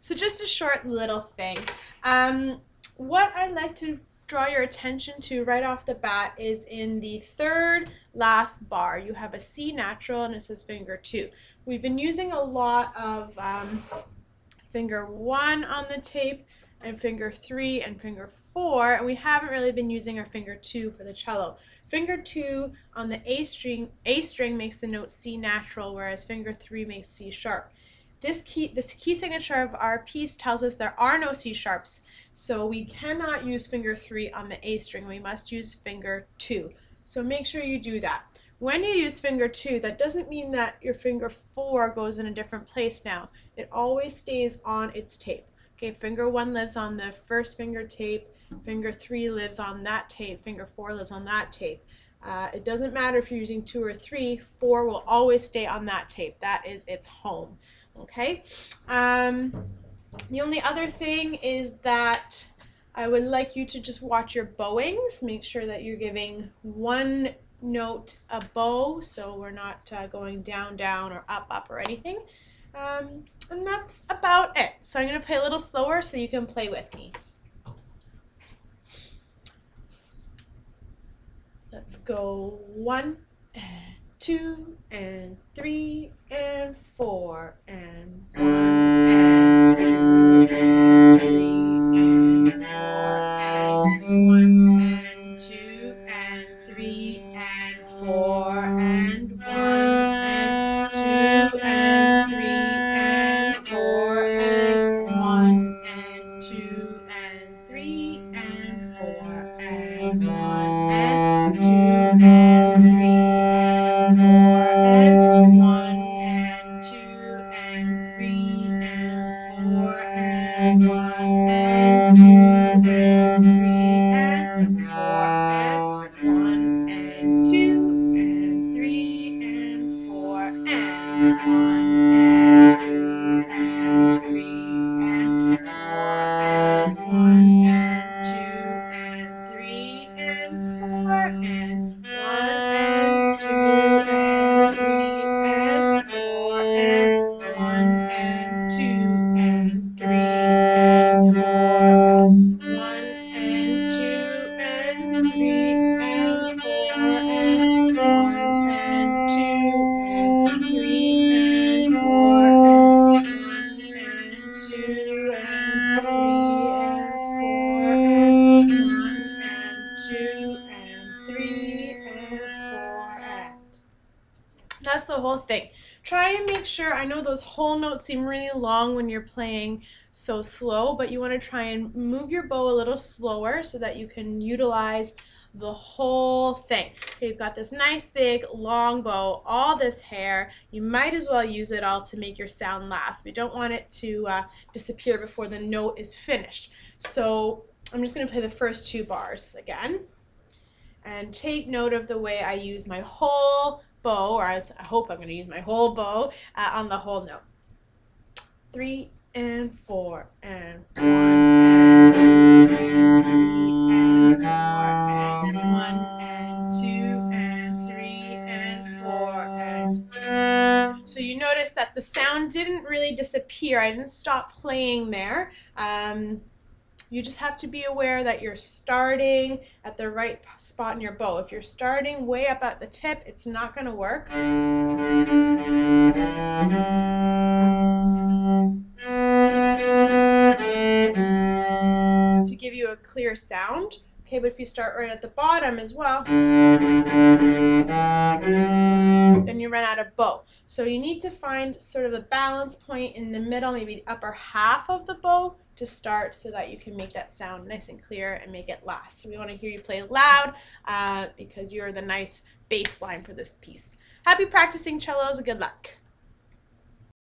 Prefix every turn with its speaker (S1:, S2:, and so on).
S1: So just a short little thing. What I'd like to draw your attention to right off the bat is in the third last bar. You have a C natural and it says finger 2. We've been using a lot of finger 1 on the tape and finger 3 and finger 4, and we haven't really been using our finger 2 for the cello. Finger 2 on the A string makes the note C natural, whereas finger 3 makes C sharp. This key signature of our piece tells us there are no C sharps, so we cannot use finger 3 on the A string. We must use finger 2. So make sure you do that. When you use finger 2, that doesn't mean that your finger 4 goes in a different place now. It always stays on its tape. Okay, finger 1 lives on the first finger tape, finger 3 lives on that tape, finger 4 lives on that tape. It doesn't matter if you're using 2 or 3, 4 will always stay on that tape. That is its home. Okay. The only other thing is that I would like you to just watch your bowings. Make sure that you're giving one note a bow, so we're not going down, down, or up, or anything. And that's about it. So I'm going to play a little slower so you can play with me. Let's go 1 and 2 and 3 and 4 and 1 and 2 and 3 and 4 and 1 and 2 and 3 and 4 and 1 and 2 and 3 and 4 and 1 and 2 and 3 and 4 and 1 and 2 and 3 and 4 and 1 and 2 and 3 and 4 and 1 and 2 and 3 and 4 and 1 and 2 and 3 and 4 and 1 and 2 and 3 and 4 and 1 and 2 and 3 and 4 and 1 and 2 and 3 and 4 and 1 and 2 and 3 and 4 and 1 and 2 and 3 and 4 and 1 and 2 and 3 and 4 and 1 and 2 and 3 and 4 and 1 and 2 and 3 and 4 and that's the whole thing. Try and make sure, I know those whole notes seem really long when you're playing so slow, but you want to try and move your bow a little slower so that you can utilize the whole thing. Okay, you've got this nice big long bow, all this hair. You might as well use it all to make your sound last. We don't want it to disappear before the note is finished. So I'm just going to play the first 2 bars again. And take note of the way I use my whole bow, or I hope I'm going to use my whole bow on the whole note. 3 and 4 and 1 and 2 and 3 and 4 and 1 and 2 and 3 and 4 and notice that the sound didn't really disappear. I didn't stop playing there. You just have to be aware that you're starting at the right spot in your bow. If you're starting way up at the tip, it's not going to work. To give you a clear sound. Okay, but if you start right at the bottom as well, then you run out of bow. So you need to find sort of a balance point in the middle, maybe the upper half of the bow to start, so that you can make that sound nice and clear and make it last. So we want to hear you play loud because you're the nice bass line for this piece. Happy practicing cellos, good luck.